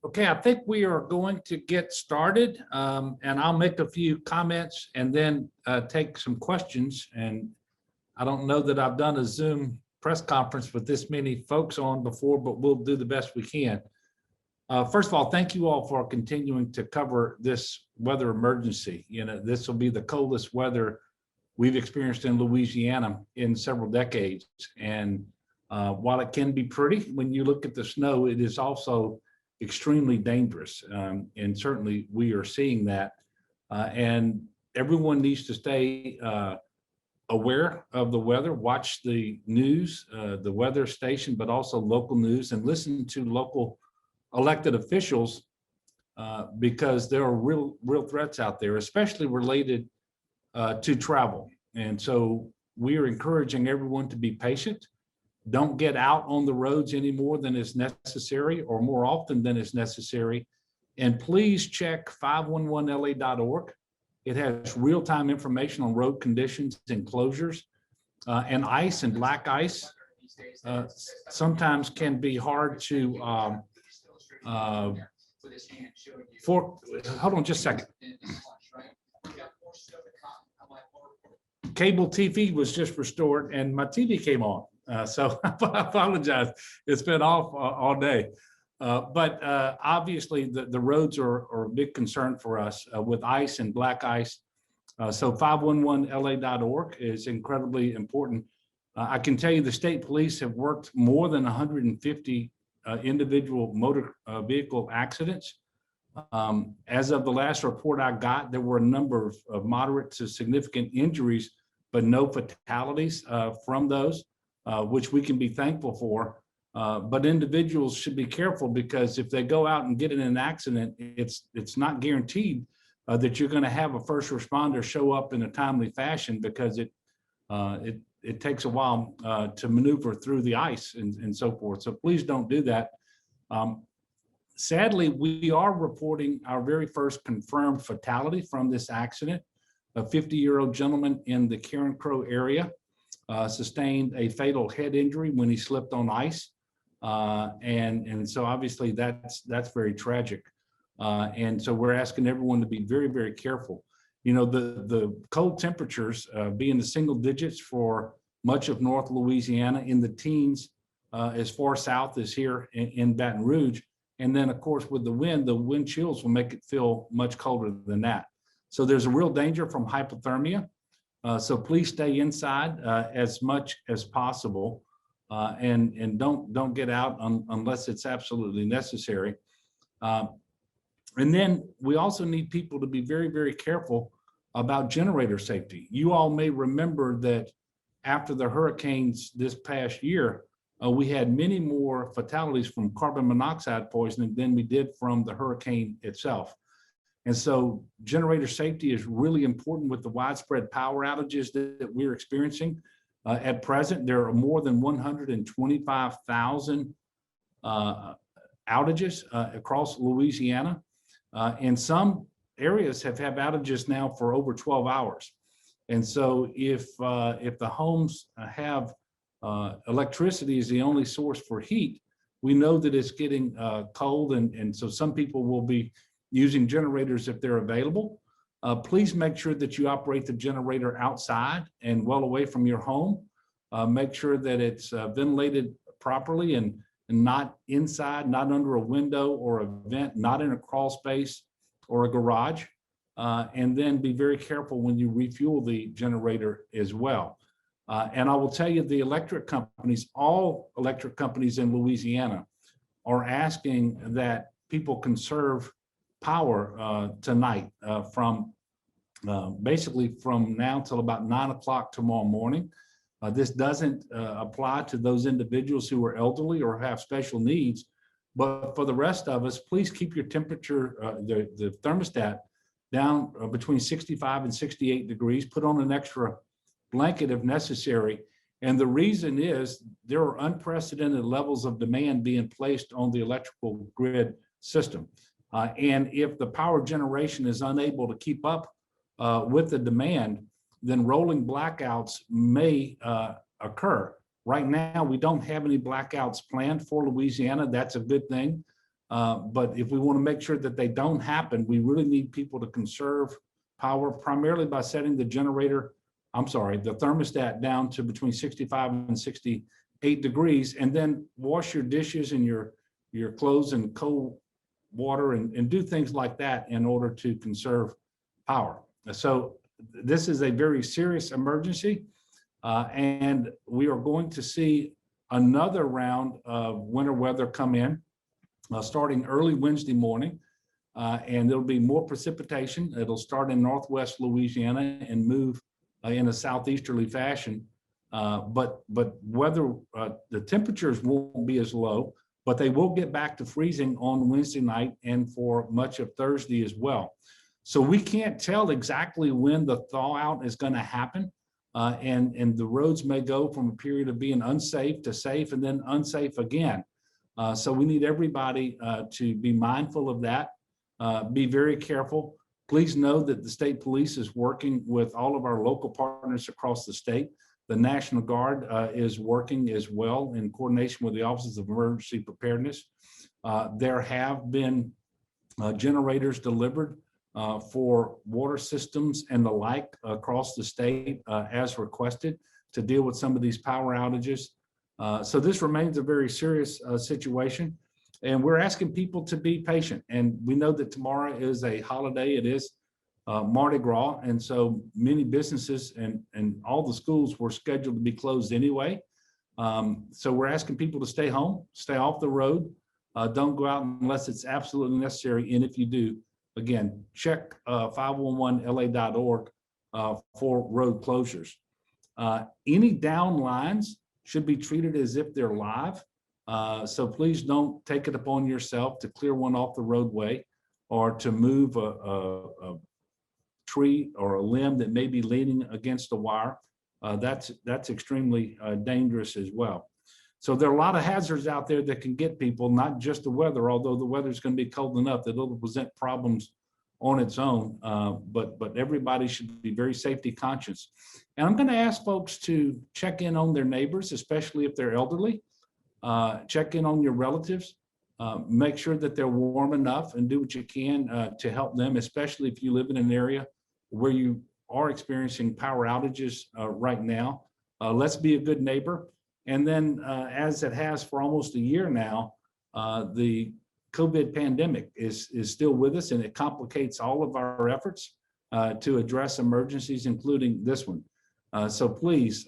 Okay, I think we are going to get started, and I'll make a few comments and then take some questions. And I don't know that I've done a Zoom press conference with this many folks on before, but we'll do the best we can. First of all, thank you all for continuing to cover this weather emergency. You know, this will be the coldest weather we've experienced in Louisiana in several decades. And while it can be pretty, when you look at the snow, it is also extremely dangerous. And certainly we are seeing that. And everyone needs to stay aware of the weather, watch the news, the weather station, but also local news, and listen to local elected officials because there are real threats out there, especially related to travel. And so we are encouraging everyone to be patient. Don't get out on the roads any more than is necessary or more often than is necessary. And please check 511la.org. It has real-time information on road conditions and closures. And ice and black ice sometimes can be hard to, hold on just a second. Cable TV was just restored and my TV came on. So I apologize. It's been off all day. But obviously the roads are a big concern for us with ice and black ice. So 511la.org is incredibly important. I can tell you the state police have worked more than 150 individual motor vehicle accidents. As of the last report I got, there were a number of moderate to significant injuries, but no fatalities from those, which we can be thankful for. But individuals should be careful because if they go out and get in an accident, it's not guaranteed that you're going to have a first responder show up in a timely fashion because it takes a while to maneuver through the ice and so forth. So please don't do that. Sadly, we are reporting our very first confirmed fatality from this accident. A 50-year-old gentleman in the Karen Crow area sustained a fatal head injury when he slipped on ice. And so obviously that's very tragic. And so we're asking everyone to be very, very careful. You know, the cold temperatures be in the single digits for much of North Louisiana, in the teens as far south as here in Baton Rouge. And then of course with the wind chills will make it feel much colder than that. So there's a real danger from hypothermia. So please stay inside as much as possible. And don't get out unless it's absolutely necessary. And then we also need people to be very, very careful about generator safety. You all may remember that after the hurricanes this past year, we had many more fatalities from carbon monoxide poisoning than we did from the hurricane itself. And so generator safety is really important with the widespread power outages that we're experiencing. At present, there are more than 125,000 outages across Louisiana. And some areas have outages now for over 12 hours. And so if the homes have electricity is the only source for heat, we know that it's getting cold. And so some people will be using generators if they're available. Please make sure that you operate the generator outside and well away from your home. Make sure that it's ventilated properly and not inside, not under a window or a vent, not in a crawl space or a garage. And then be very careful when you refuel the generator as well. And I will tell you, the electric companies, all electric companies in Louisiana are asking that people conserve power tonight from basically from now till about 9 o'clock tomorrow morning. This doesn't apply to those individuals who are elderly or have special needs, but for the rest of us, please keep your temperature, the thermostat down between 65 and 68 degrees, put on an extra blanket if necessary. And the reason is there are unprecedented levels of demand being placed on the electrical grid system. And if the power generation is unable to keep up with the demand, then rolling blackouts may occur. Right now, we don't have any blackouts planned for Louisiana. That's a good thing. But if we want to make sure that they don't happen, we really need people to conserve power, primarily by setting the thermostat down to between 65 and 68 degrees, and then wash your dishes and your clothes in cold water and do things like that in order to conserve power. So this is a very serious emergency, and we are going to see another round of winter weather come in starting early Wednesday morning, and there'll be more precipitation. It'll start in northwest Louisiana and move in a southeasterly fashion. But weather, the temperatures won't be as low, but they will get back to freezing on Wednesday night and for much of Thursday as well. So we can't tell exactly when the thaw out is going to happen. And the roads may go from a period of being unsafe to safe and then unsafe again. So we need everybody to be mindful of that, be very careful. Please know that the state police is working with all of our local partners across the state. The National Guard is working as well in coordination with the Offices of Emergency Preparedness. There have been generators delivered for water systems and the like across the state as requested to deal with some of these power outages. So this remains a very serious situation, and we're asking people to be patient. And we know that tomorrow is a holiday. It is Mardi Gras, and so many businesses and all the schools were scheduled to be closed anyway. So we're asking people to stay home, stay off the road, don't go out unless it's absolutely necessary. And if you do, again, check 511la.org for road closures. Any down lines should be treated as if they're live. So please don't take it upon yourself to clear one off the roadway or to move a tree or a limb that may be leaning against a wire. That's extremely dangerous as well. So there are a lot of hazards out there that can get people, not just the weather, although the weather is going to be cold enough that it'll present problems on its own. But everybody should be very safety conscious. And I'm going to ask folks to check in on their neighbors, especially if they're elderly. Check in on your relatives. Make sure that they're warm enough and do what you can to help them, especially if you live in an area where you are experiencing power outages right now. Let's be a good neighbor. And then as it has for almost a year now, the COVID pandemic is still with us, and it complicates all of our efforts to address emergencies, including this one. So please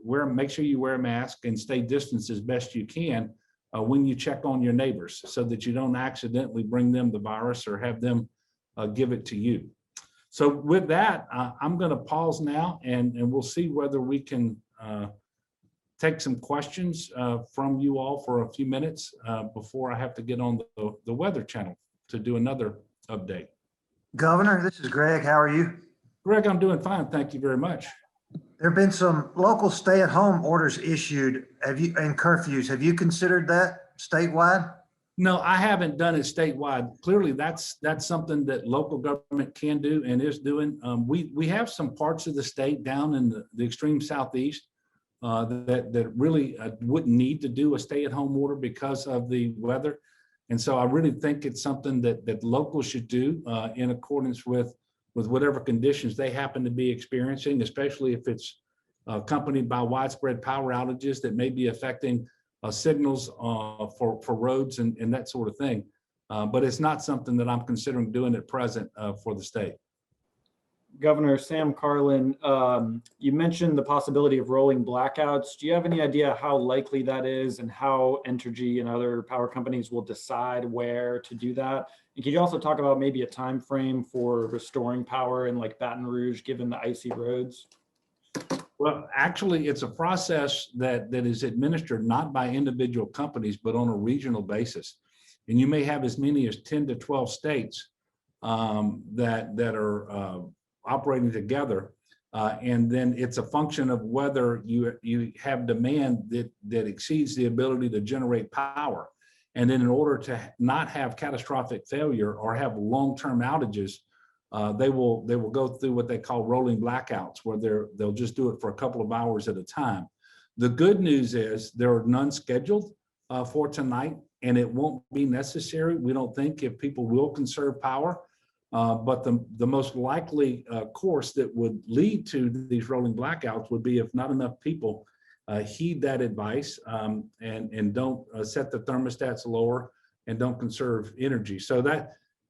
make sure you wear a mask and stay distanced as best you can when you check on your neighbors so that you don't accidentally bring them the virus or have them give it to you. So with that, I'm going to pause now and we'll see whether we can take some questions from you all for a few minutes before I have to get on the Weather Channel to do another update. Governor, this is Greg. How are you? Greg, I'm doing fine. Thank you very much. There have been some local stay-at-home orders issued. And curfews? Have you considered that statewide? No, I haven't done it statewide. Clearly, that's something that local government can do and is doing. We have some parts of the state down in the extreme southeast that really wouldn't need to do a stay-at-home order because of the weather. And so I really think it's something that locals should do in accordance with whatever conditions they happen to be experiencing, especially if it's accompanied by widespread power outages that may be affecting signals for roads and that sort of thing. But it's not something that I'm considering doing at present for the state. Governor Sam Carlin, you mentioned the possibility of rolling blackouts. Do you have any idea how likely that is and how Entergy and other power companies will decide where to do that? And could you also talk about maybe a time frame for restoring power in like Baton Rouge, given the icy roads? Well, actually, it's a process that is administered not by individual companies, but on a regional basis. And you may have as many as 10 to 12 states that are operating together. And then it's a function of whether you have demand that exceeds the ability to generate power. And then in order to not have catastrophic failure or have long-term outages, they will go through what they call rolling blackouts, where they'll just do it for a couple of hours at a time. The good news is there are none scheduled for tonight, and it won't be necessary, we don't think, if people will conserve power. But the most likely course that would lead to these rolling blackouts would be if not enough people heed that advice and don't set the thermostats lower and don't conserve energy. So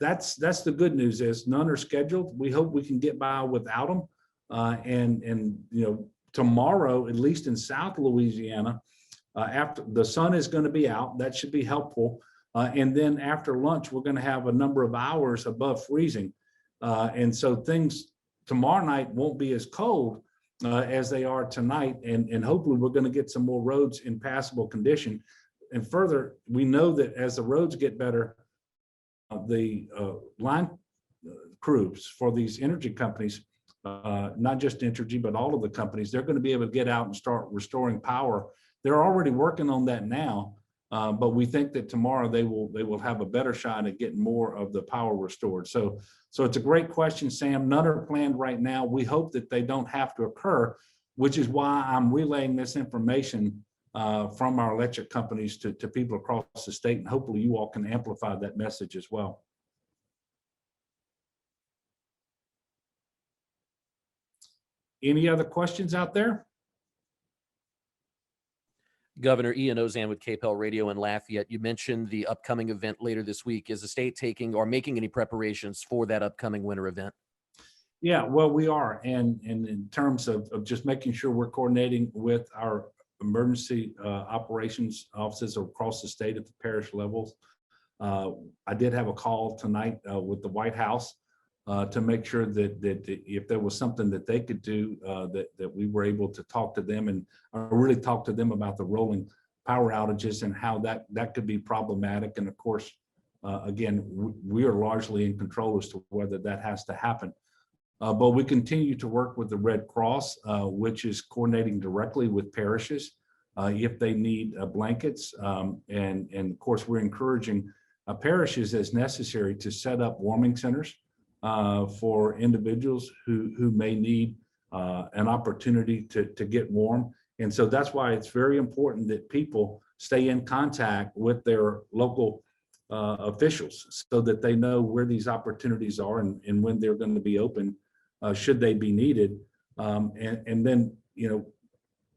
that's the good news, is none are scheduled. We hope we can get by without them. And you know, tomorrow, at least in South Louisiana, after the sun is going to be out, that should be helpful. And then after lunch, we're going to have a number of hours above freezing. And so things tomorrow night won't be as cold as they are tonight. And hopefully we're going to get some more roads in passable condition. And further, we know that as the roads get better, the line crews for these energy companies, not just Entergy, but all of the companies, they're going to be able to get out and start restoring power. They're already working on that now. But we think that tomorrow they will have a better shot at getting more of the power restored. So it's a great question, Sam. None are planned right now. We hope that they don't have to occur, which is why I'm relaying this information from our electric companies to people across the state, and hopefully you all can amplify that message as well. Any other questions out there? Governor Ian Ozan with KPEL Radio in Lafayette. You mentioned the upcoming event later this week. Is the state taking or making any preparations for that upcoming winter event? Yeah, well, we are. And in terms of just making sure we're coordinating with our emergency operations offices across the state at the parish levels. I did have a call tonight with the White House to make sure that if there was something that they could do, that we were able to talk to them and really talk to them about the rolling power outages and how that could be problematic. And of course, again, we are largely in control as to whether that has to happen. But we continue to work with the Red Cross, which is coordinating directly with parishes if they need blankets. And of course, we're encouraging parishes as necessary to set up warming centers for individuals who may need an opportunity to get warm. And so that's why it's very important that people stay in contact with their local officials so that they know where these opportunities are and when they're going to be open, should they be needed. And then, you know,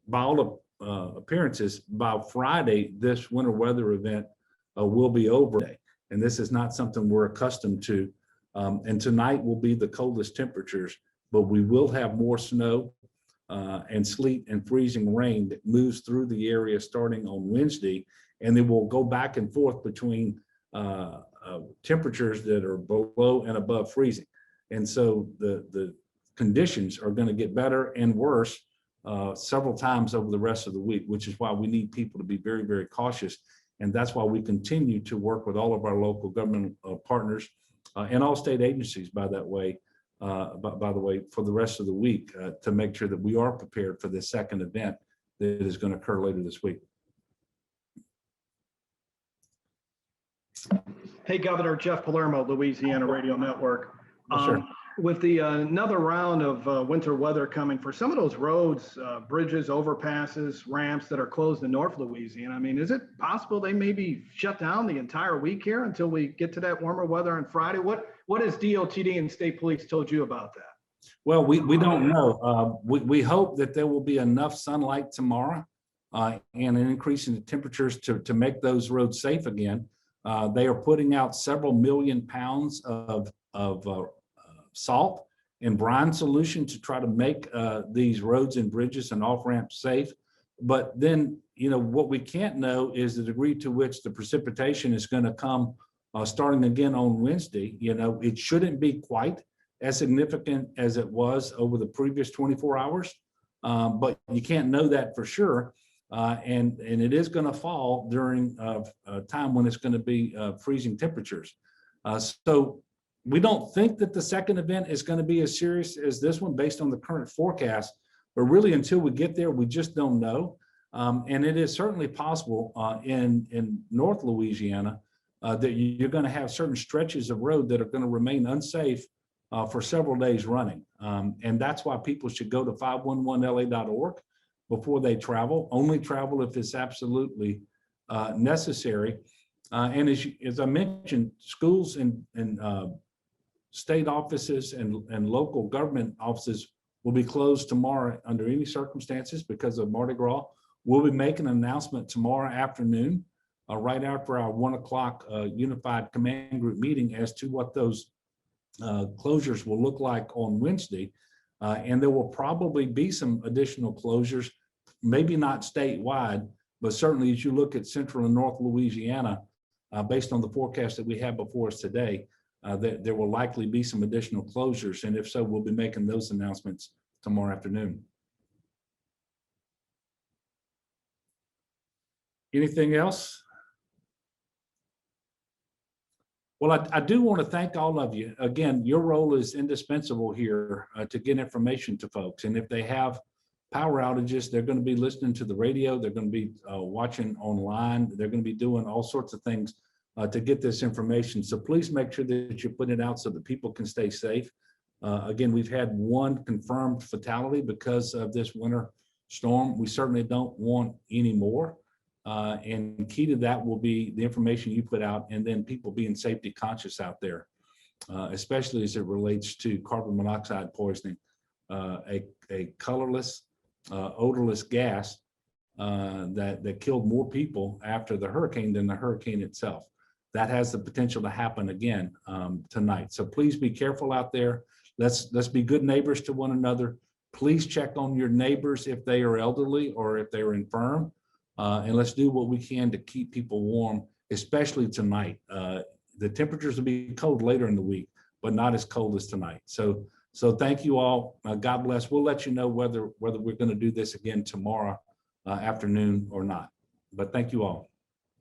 by all appearances, by Friday, this winter weather event will be over. And this is not something we're accustomed to. And tonight will be the coldest temperatures, but we will have more snow and sleet and freezing rain that moves through the area starting on Wednesday, and then we'll go back and forth between temperatures that are below and above freezing. And so the conditions are going to get better and worse several times over the rest of the week, which is why we need people to be very, very cautious. And that's why we continue to work with all of our local government partners and all state agencies, by the way, for the rest of the week to make sure that we are prepared for the second event that is going to occur later this week. Hey, Governor, Jeff Palermo, Louisiana Radio Network. Sure. With the another round of winter weather coming, for some of those roads, bridges, overpasses, ramps that are closed in North Louisiana, I mean, is it possible they may be shut down the entire week here until we get to that warmer weather on Friday? What has DOTD and state police told you about that? Well, we don't know. We hope that there will be enough sunlight tomorrow and an increase in the temperatures to make those roads safe again. They are putting out several million pounds of salt and brine solution to try to make these roads and bridges and off-ramps safe. But then, you know, what we can't know is the degree to which the precipitation is going to come starting again on Wednesday. You know, it shouldn't be quite as significant as it was over the previous 24 hours, but you can't know that for sure. And it is going to fall during a time when it's going to be freezing temperatures. So we don't think that the second event is going to be as serious as this one based on the current forecast, but really until we get there, we just don't know. And it is certainly possible in North Louisiana that you're going to have certain stretches of road that are going to remain unsafe for several days running. And that's why people should go to 511la.org before they travel. Only travel if it's absolutely necessary. And as I mentioned, schools and state offices and local government offices will be closed tomorrow under any circumstances because of Mardi Gras. We'll be making an announcement tomorrow afternoon, right after our 1 o'clock unified command group meeting, as to what those closures will look like on Wednesday. And there will probably be some additional closures, maybe not statewide, but certainly as you look at central and north Louisiana, based on the forecast that we have before us today, there will likely be some additional closures. And if so, we'll be making those announcements tomorrow afternoon. Anything else? Well, I do want to thank all of you. Again, your role is indispensable here to get information to folks. And if they have power outages, they're going to be listening to the radio. They're going to be watching online. They're going to be doing all sorts of things to get this information. So please make sure that you put it out so that people can stay safe. Again, we've had one confirmed fatality because of this winter storm. We certainly don't want any more. And key to that will be the information you put out, and then people being safety conscious out there, especially as it relates to carbon monoxide poisoning, a colorless, odorless gas that killed more people after the hurricane than the hurricane itself. That has the potential to happen again tonight. So please be careful out there. Let's be good neighbors to one another. Please check on your neighbors if they are elderly or if they're infirm. And let's do what we can to keep people warm, especially tonight. The temperatures will be cold later in the week, but not as cold as tonight. So thank you all. God bless. We'll let you know whether we're going to do this again tomorrow afternoon or not. But thank you all.